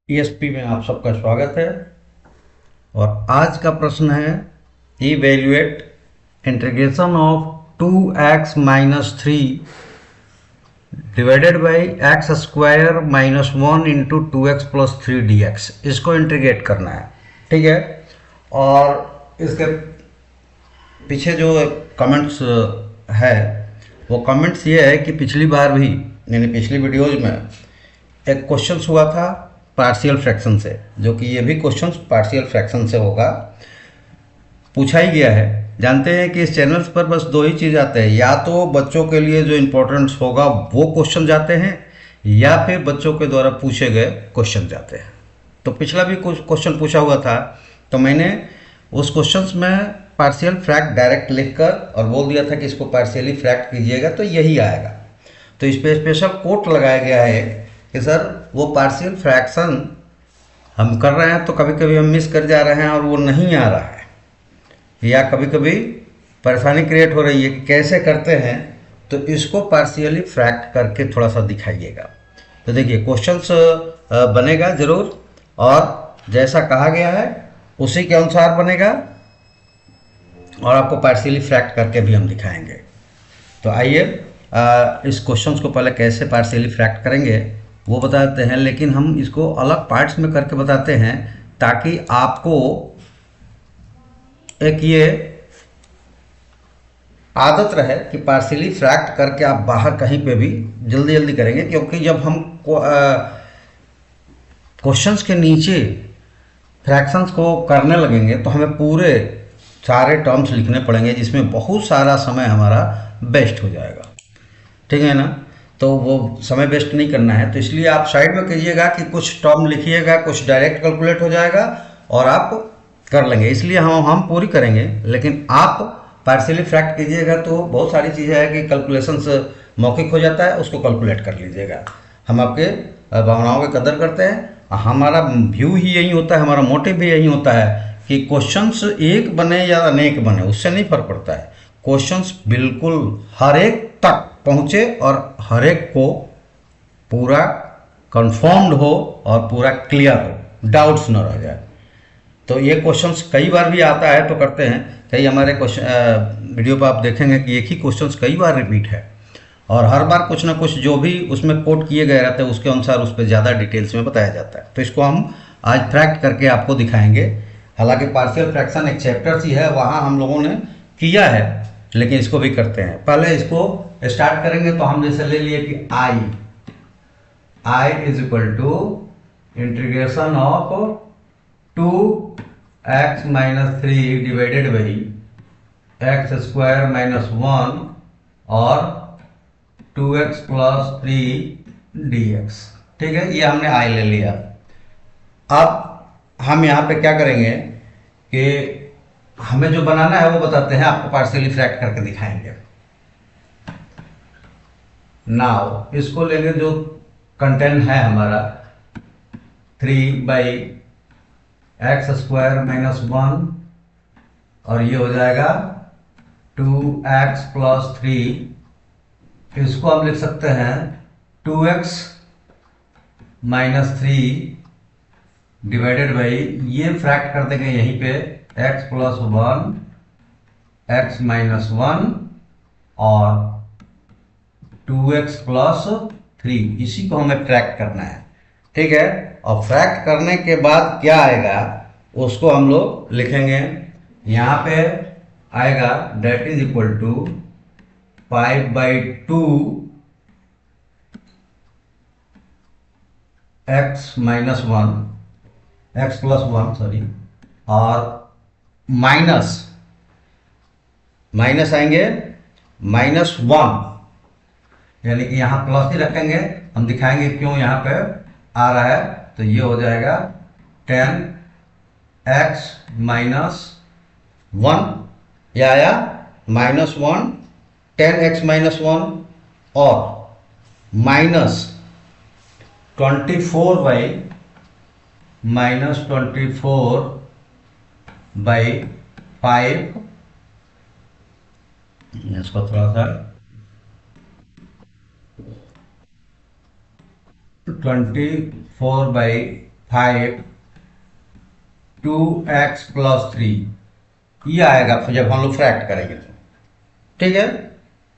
ESP में आप सबका स्वागत है। और आज का प्रश्न है evaluate integration of 2x-3 divided by x square minus 1 into 2x+3 dx। इसको इंटीग्रेट करना है, ठीक है। और इसके पीछे जो कमेंट्स है वो कमेंट्स ये है कि पिछली बार भी यानी पिछली वीडियोज में एक क्वेश्चन हुआ था पार्शियल फ्रैक्शन से, जो कि ये भी क्वेश्चन पार्शियल फ्रैक्शन से होगा, पूछा ही गया है। जानते हैं कि इस चैनल्स पर बस दो ही चीज़ आते हैं, या तो बच्चों के लिए जो इम्पोर्टेंस होगा वो क्वेश्चन जाते हैं, या फिर बच्चों के द्वारा पूछे गए क्वेश्चन जाते हैं। तो पिछला भी कुछ क्वेश्चन पूछा हुआ था, तो मैंने उस क्वेश्चन में पार्शियल फ्रैक्ट डायरेक्ट लिखकर और बोल दिया था कि इसको पार्शियली फ्रैक्ट कीजिएगा तो यही आएगा। तो इस पर स्पेशल कोट लगाया गया है कि सर वो पार्शियल फ्रैक्शन हम कर रहे हैं तो कभी कभी हम मिस कर जा रहे हैं और वो नहीं आ रहा है, या कभी कभी परेशानी क्रिएट हो रही है कि कैसे करते हैं, तो इसको पार्शियली फ्रैक्ट करके थोड़ा सा दिखाइएगा। तो देखिए क्वेश्चंस बनेगा ज़रूर, और जैसा कहा गया है उसी के अनुसार बनेगा, और आपको पार्शियली फ्रैक्ट करके भी हम दिखाएंगे। तो आइए इस क्वेश्चंस को पहले कैसे पार्शियली फ्रैक्ट करेंगे वो बताते हैं, लेकिन हम इसको अलग पार्ट्स में करके बताते हैं ताकि आपको एक ये आदत रहे कि पार्शियली फ्रैक्ट करके आप बाहर कहीं पे भी जल्दी जल्दी करेंगे। क्योंकि जब हम क्वेश्चंस के नीचे फ्रैक्शंस को करने लगेंगे तो हमें पूरे सारे टर्म्स लिखने पड़ेंगे, जिसमें बहुत सारा समय हमारा वेस्ट हो जाएगा, ठीक है ना। तो वो समय वेस्ट नहीं करना है, तो इसलिए आप साइड में कीजिएगा कि कुछ टर्म लिखिएगा, कुछ डायरेक्ट कैलकुलेट हो जाएगा और आप कर लेंगे। इसलिए हम पूरी करेंगे, लेकिन आप पार्शियली फ्रैक्ट कीजिएगा तो बहुत सारी चीज़ें हैं कि कैलकुलेशंस मौखिक हो जाता है, उसको कैलकुलेट कर लीजिएगा। हम आपके भावनाओं की कदर करते हैं, हमारा व्यू ही यही होता है, हमारा मोटिव भी यही होता है कि क्वेश्चंस एक बने या अनेक बने उससे नहीं फर्क पड़ता है। क्वेश्चंस बिल्कुल हर एक तक पहुँचे और हर एक को पूरा कंफर्म्ड हो और पूरा क्लियर हो, डाउट्स न रह जाए। तो ये क्वेश्चंस कई बार भी आता है तो करते हैं, कई हमारे क्वेश्चन वीडियो पर आप देखेंगे कि एक ही क्वेश्चंस कई बार रिपीट है, और हर बार कुछ ना कुछ जो भी उसमें कोट किए गए रहते हैं उसके अनुसार उस पर ज़्यादा डिटेल्स में बताया जाता है। तो इसको हम आज फ्रैक्ट करके आपको दिखाएंगे। हालांकि पार्शियल फ्रैक्शन एक चैप्टर ही है, वहाँ हम लोगों ने किया है, लेकिन इसको भी करते हैं। पहले इसको स्टार्ट करेंगे तो हम जैसे ले लिए कि I is equal to integration of 2x-3 divided by x square minus 1 और 2x+3 dx। ठीक है, ये हमने आई ले लिया। अब हम यहाँ पे क्या करेंगे कि हमें जो बनाना है वो बताते हैं, आपको पार्शियली फ्रैक्ट करके दिखाएंगे। नाउ इसको लेंगे जो कंटेंट है हमारा 3/x² - 1 और ये हो जाएगा 2x+3। इसको हम लिख सकते हैं 2x-3 डिवाइडेड बाई, ये फ्रैक्ट कर देंगे यहीं पे x+1 x-1 और 2x+3, इसी को हमें फ्रैक्ट करना है, ठीक है। और फ्रैक्ट करने के बाद क्या आएगा उसको हम लोग लिखेंगे, यहाँ पे आएगा that is equal to 5/2 x-1 x+1 sorry, और माइनस आएंगे -1, यानी कि यहाँ प्लस ही रखेंगे, हम दिखाएंगे क्यों यहाँ पे आ रहा है। तो ये हो जाएगा 10x-1, ये आया -1 10x-1 और -24/5, इसको थोड़ा सा 24/5 5 2x+3 ये आएगा फिर जब हम लोग फ्रैक्ट करेंगे तो। ठीक है,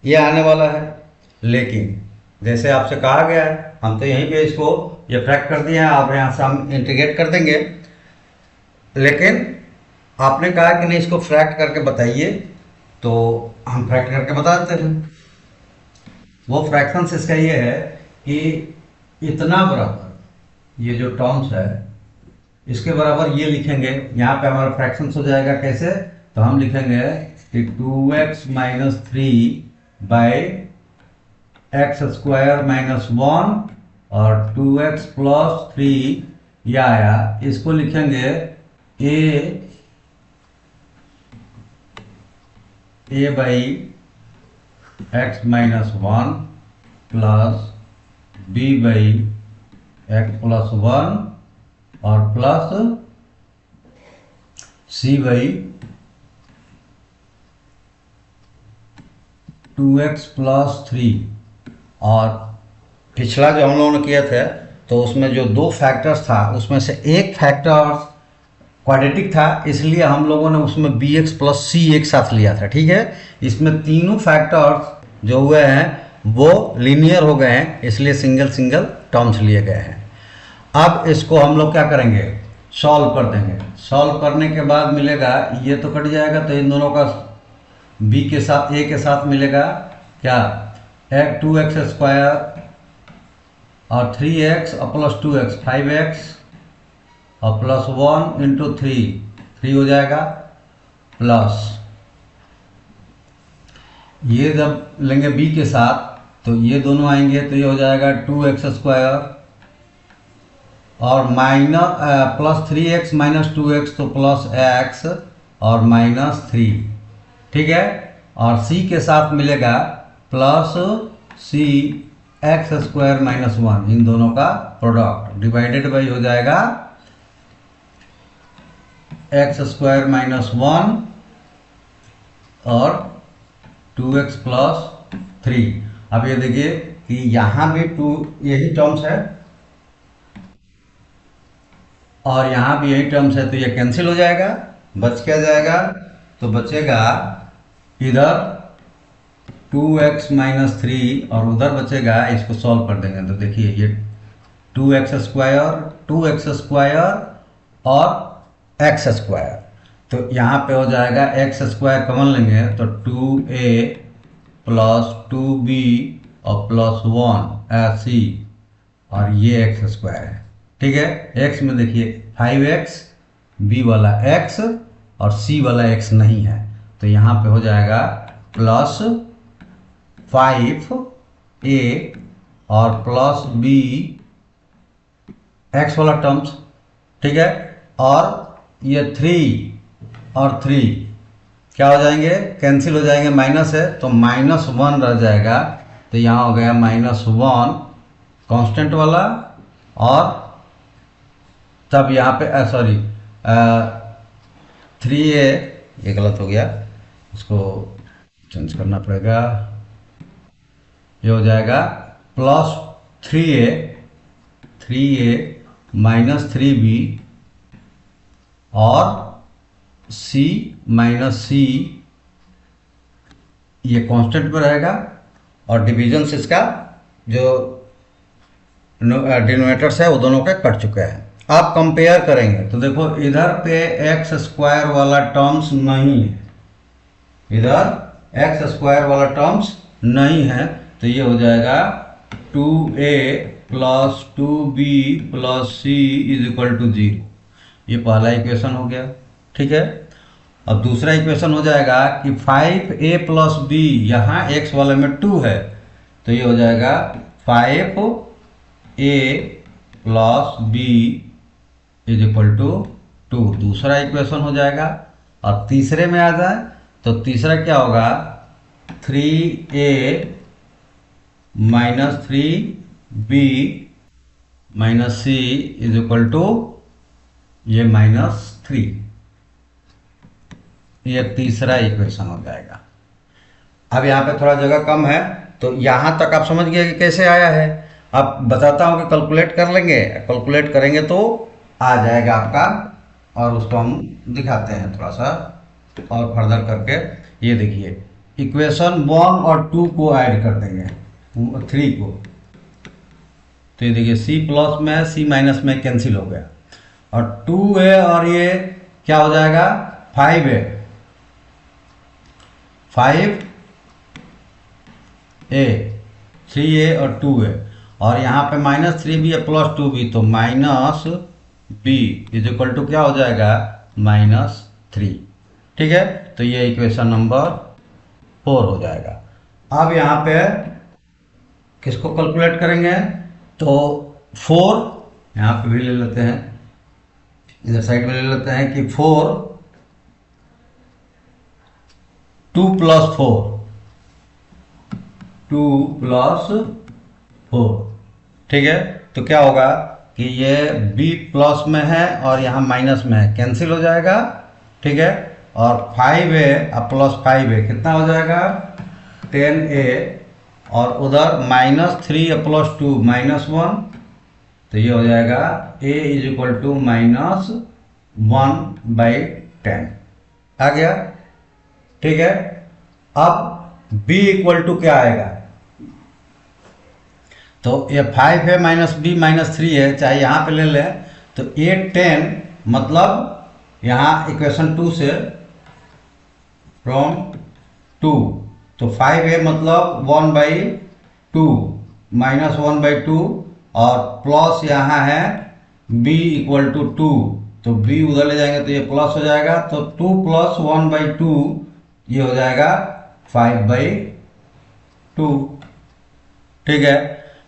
ये आने वाला है। लेकिन जैसे आपसे कहा गया है, हम तो यहीं पे इसको ये फ्रैक्ट कर दिए हैं, आप यहाँ से हम इंटीग्रेट कर देंगे। लेकिन आपने कहा कि नहीं इसको फ्रैक्ट करके बताइए, तो हम फ्रैक्ट करके बता देते हैं। वो फ्रैक्शंस इसका ये है कि इतना बराबर ये जो टर्म्स है इसके बराबर ये लिखेंगे। यहाँ पे हमारा फ्रैक्शंस हो जाएगा कैसे, तो हम लिखेंगे कि 2x-3 बाई x² -1 और 2x+3 यह आया, इसको लिखेंगे a by x-1 plus b by x+1 और प्लस c बाई 2x+3। और पिछला जो हम लोगों ने किया था तो उसमें जो दो फैक्टर्स था उसमें से एक फैक्टर क्वाड्रेटिक था, इसलिए हम लोगों ने उसमें bx + c एक साथ लिया था। ठीक है, इसमें तीनों फैक्टर्स जो हुए हैं वो लीनियर हो गए हैं, इसलिए सिंगल सिंगल टर्म्स लिए गए हैं। अब इसको हम लोग क्या करेंगे, सॉल्व कर देंगे। सॉल्व करने के बाद मिलेगा, ये तो कट जाएगा तो इन दोनों का b के साथ a के साथ मिलेगा क्या, 2x² और 3x और प्लस 2x 5x और प्लस 1 × 3 हो जाएगा, प्लस ये जब लेंगे b के साथ तो ये दोनों आएंगे तो ये हो जाएगा 2x² और माइनस प्लस 3x - 2x तो प्लस x और -3। ठीक है, और c के साथ मिलेगा प्लस c x² -1, इन दोनों का प्रोडक्ट डिवाइडेड बाई हो जाएगा x² -1 और 2x+3। अब ये देखिए कि यहाँ भी 2 यही टर्म्स है और यहाँ भी यही टर्म्स है, तो ये कैंसिल हो जाएगा। बच क्या जाएगा, तो बचेगा इधर 2x - 3 और उधर बचेगा, इसको सॉल्व कर देंगे तो देखिए ये 2x² और x²। तो यहाँ पे हो जाएगा x² कॉमन लेंगे तो 2a + 2b और प्लस 1 c और ये x² है। ठीक है, x में देखिए 5x, b वाला x और c वाला x नहीं है, तो यहाँ पे हो जाएगा प्लस 5a और प्लस b x वाला टर्म्स। ठीक है, और ये 3 और 3 क्या हो जाएंगे, कैंसिल हो जाएंगे, माइनस है तो -1 रह जाएगा, तो यहाँ हो गया -1 कांस्टेंट वाला, और तब यहाँ पे 3a, ये गलत हो गया, इसको चेंज करना पड़ेगा। ये हो जाएगा प्लस 3a -3b और c - c, ये कांस्टेंट पे रहेगा, और डिवीजन से इसका जो डिनोमिनेटर्स है वो दोनों का कट चुका है। आप कंपेयर करेंगे तो देखो इधर पे x² वाला टर्म्स नहीं है, इधर x² वाला टर्म्स नहीं है, तो ये हो जाएगा 2a + 2b + c = 0। ये पहला इक्वेशन हो गया। ठीक है, अब दूसरा इक्वेशन हो जाएगा कि 5a + b, यहाँ x वाले में 2 है, तो ये हो जाएगा 5a + b = 2। दूसरा इक्वेशन हो जाएगा। और तीसरे में आ जाए तो तीसरा क्या होगा, 3a - 3b - c = ये -3। ये तीसरा इक्वेशन हो जाएगा। अब यहाँ पे थोड़ा जगह कम है, तो यहाँ तक आप समझ गए कि कैसे आया है। अब बताता हूँ कि कैलकुलेट कर लेंगे, कैलकुलेट करेंगे तो आ जाएगा आपका। और उसको हम दिखाते हैं थोड़ा सा और फर्दर करके। ये देखिए इक्वेशन 1 और 2 को ऐड कर देंगे, 3 को। तो ये देखिए सी प्लस में सी माइनस में कैंसिल हो गया, और 2a और ये क्या हो जाएगा 5a, 5a 3a और 2a, और यहाँ पे -3b है प्लस 2b, तो -b इज इक्वल टू क्या हो जाएगा -3। ठीक है, तो ये इक्वेशन नंबर 4 हो जाएगा। अब यहाँ पे किसको कैलकुलेट करेंगे, तो 4 यहाँ पे भी ले लेते हैं, इधर साइड में ले लेते हैं कि 4 2 + 4 2 + 4। ठीक है, तो क्या होगा कि ये b प्लस में है और यहाँ माइनस में है, कैंसिल हो जाएगा। ठीक है, और 5a प्लस 5a कितना हो जाएगा 10a, और उधर -3 प्लस 2 -1, तो ये हो जाएगा a इज इक्वल टू -1/10 आ गया। ठीक है, अब b इक्वल टू क्या आएगा, तो ये 5 है -b -3 है, चाहे यहाँ पे ले लें, तो a 10 मतलब यहाँ इक्वेशन 2 से फ्रॉम 2, तो 5a मतलब 1/2 -1/2, और प्लस यहाँ है b इक्वल टू 2, तो b उधर ले जाएंगे तो ये प्लस हो जाएगा, तो 2 + 1/2 ये हो जाएगा 5/2। ठीक है,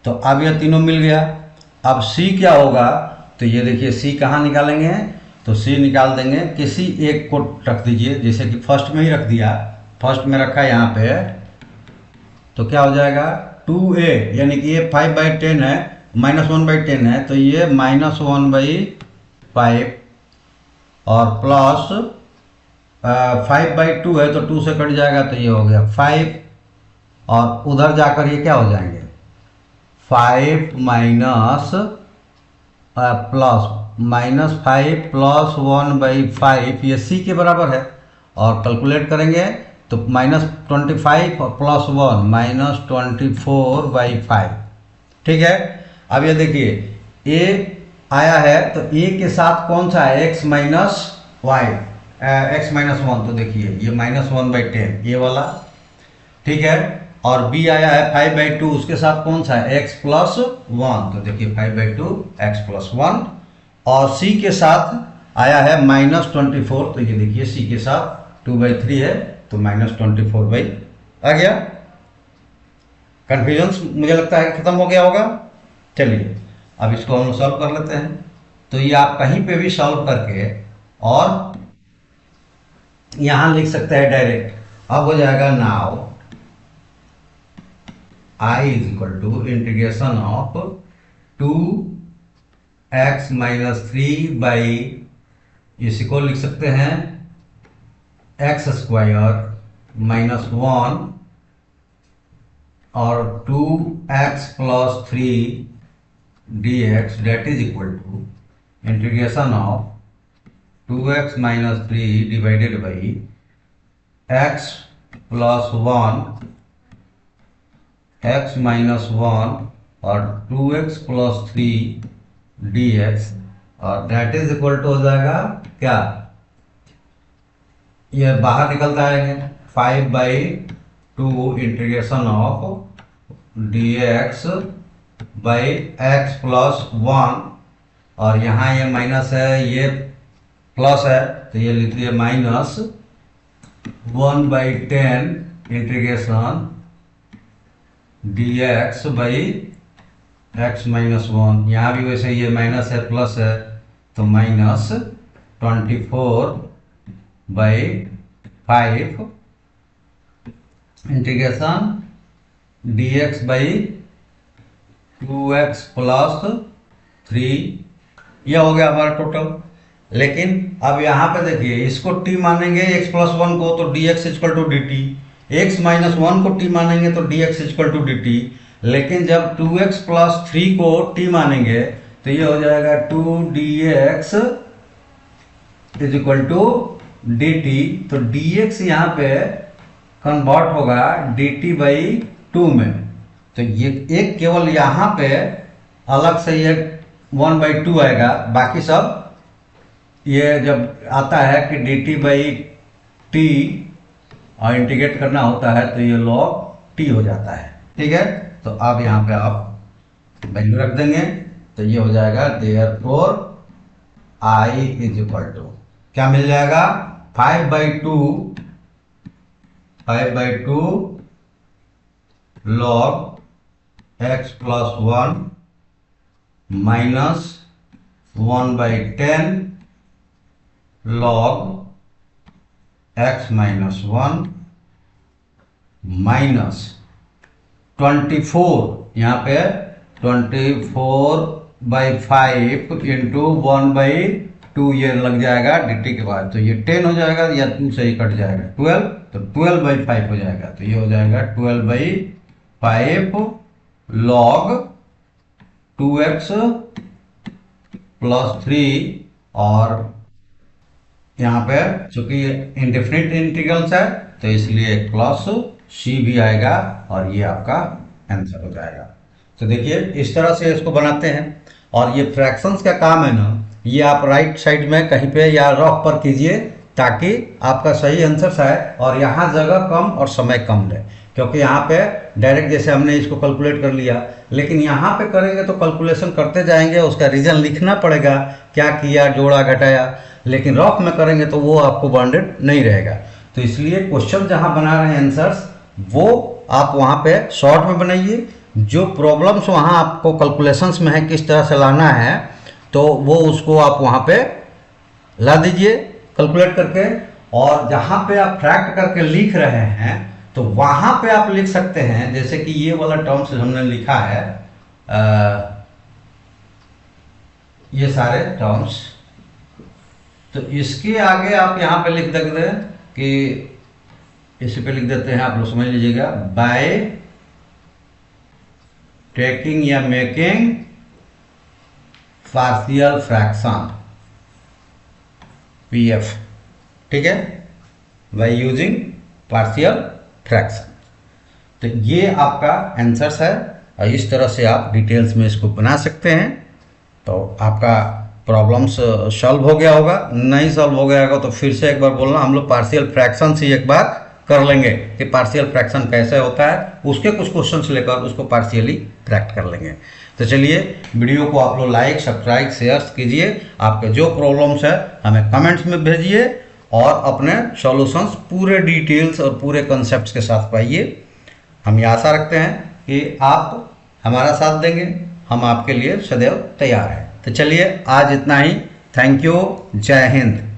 तो अब ये तीनों मिल गया। अब c क्या होगा, तो ये देखिए c कहाँ निकालेंगे, तो c निकाल देंगे किसी एक को रख दीजिए, जैसे कि फर्स्ट में ही रख दिया, फर्स्ट में रखा यहाँ पे, तो क्या हो जाएगा 2a, यानी कि ये 5/10 है, -1/10 है, तो ये -1/5, और प्लस 5/2 है तो 2 से कट जाएगा, तो ये हो गया 5, और उधर जाकर ये क्या हो जाएंगे 5 माइनस प्लस -5 + 1/5, ये c के बराबर है, और कैलकुलेट करेंगे तो -25 + 1 -24/5। ठीक है, अब ये देखिए a आया है, तो a के साथ कौन सा है x - y, x - 1, तो देखिए ये -1/10 ये वाला। ठीक है, और b आया है 5/2, उसके साथ कौन सा है x + 1, तो देखिए 5/2 x + 1, और c के साथ आया है -24, तो ये देखिए c के साथ 2/3 है, तो -24 आ गया। कन्फ्यूजन मुझे लगता है खत्म हो गया होगा। चलिए अब इसको हम सॉल्व कर लेते हैं। तो ये आप कहीं पे भी सॉल्व करके और यहां लिख सकते हैं डायरेक्ट। अब हो जाएगा now I is equal to integration of 2x - 3 इसी को लिख सकते हैं x² -1 और 2x + 3 dx, that is equal to integration of 2x - 3 divided by x + 1 x - 1 और 2x + 3 dx, और that is equal to हो जाएगा क्या, ये बाहर निकलता है 5/2 integration of dx by x + 1, और यहाँ ये माइनस है ये प्लस है, तो ये लिख दिए -1/10 इंटीग्रेशन dx by x - 1, यहाँ भी वैसे ये माइनस है प्लस है, तो -24/5 इंटीग्रेशन dx by 2x + 3, यह हो गया हमारा टोटल। लेकिन अब यहाँ पे देखिए इसको t मानेंगे x + 1 को, तो dx = dt, x - 1 को t मानेंगे तो dx = dt, लेकिन जब 2x + 3 को t मानेंगे तो ये हो जाएगा 2dx is equal to dt। तो dx यहाँ पे कन्वर्ट होगा dt/2 में। तो ये एक केवल यहाँ पे अलग से ये 1/2 आएगा, बाकी सब ये जब आता है कि dt/t और इंटीग्रेट करना होता है तो ये log t हो जाता है। ठीक है, तो अब यहाँ पे आप वैल्यू रख देंगे तो ये हो जाएगा therefore i is equal to क्या मिल जाएगा 5/2 log x + 1 minus 1/10 log x - 1 minus 24, यहाँ पे 24/5 इंटू 1/2 ये लग जाएगा dt के बाद, तो ये 10 हो जाएगा या 2 से ही कट जाएगा 12, तो 12/5 हो जाएगा। तो ये हो जाएगा 12/5 log 2x + 3 और यहाँ पे चूंकि इंडेफिनिट इंटीग्रल्स है तो इसलिए प्लस c भी आएगा और ये आपका आंसर हो जाएगा। तो देखिए इस तरह से इसको बनाते हैं और ये फ्रैक्शंस का काम है ना, ये आप राइट साइड में कहीं पे या रफ पर कीजिए ताकि आपका सही आंसर आए और यहाँ जगह कम और समय कम रहे, क्योंकि यहाँ पे डायरेक्ट जैसे हमने इसको कैलकुलेट कर लिया, लेकिन यहाँ पे करेंगे तो कैलकुलेशन करते जाएंगे, उसका रीजन लिखना पड़ेगा क्या किया, जोड़ा घटाया, लेकिन रफ में करेंगे तो वो आपको बाउंडेड नहीं रहेगा। तो इसलिए क्वेश्चन जहाँ बना रहे हैं आंसर्स वो आप वहाँ पे शॉर्ट में बनाइए, जो प्रॉब्लम्स वहाँ आपको कैलकुलेशंस में है किस तरह से लाना है तो वो उसको आप वहाँ पे ला दीजिए कैलकुलेट करके, और जहाँ पे आप फैक्ट करके लिख रहे हैं तो वहाँ पे आप लिख सकते हैं, जैसे कि ये वाला टर्म्स हमने लिखा है ये सारे टर्म्स, तो इसके आगे आप यहाँ पे लिख देते हैं कि इसी पे लिख देते हैं, आप लोग समझ लीजिएगा, बाय टेकिंग या मेकिंग पार्शियल फ्रैक्शन PF, ठीक है, बाय यूजिंग पार्शियल फ्रैक्शन। तो ये आपका आंसर्स है और इस तरह से आप डिटेल्स में इसको बना सकते हैं। तो आपका प्रॉब्लम्स सॉल्व हो गया होगा, नहीं सॉल्व हो गया होगा तो फिर से एक बार बोलना, हम लोग पार्शियल फ्रैक्शन से एक बार कर लेंगे कि पार्शियल फ्रैक्शन कैसे होता है, उसके कुछ क्वेश्चंस लेकर उसको पार्शियली क्रैक्ट कर लेंगे। तो चलिए वीडियो को आप लोग लाइक सब्सक्राइब शेयर कीजिए, आपके जो प्रॉब्लम्स है हमें कमेंट्स में भेजिए और अपने सॉल्यूशंस पूरे डिटेल्स और पूरे कॉन्सेप्ट्स के साथ पाइए। हम ये आशा रखते हैं कि आप हमारा साथ देंगे, हम आपके लिए सदैव तैयार हैं। तो चलिए आज इतना ही, थैंक यू, जय हिंद।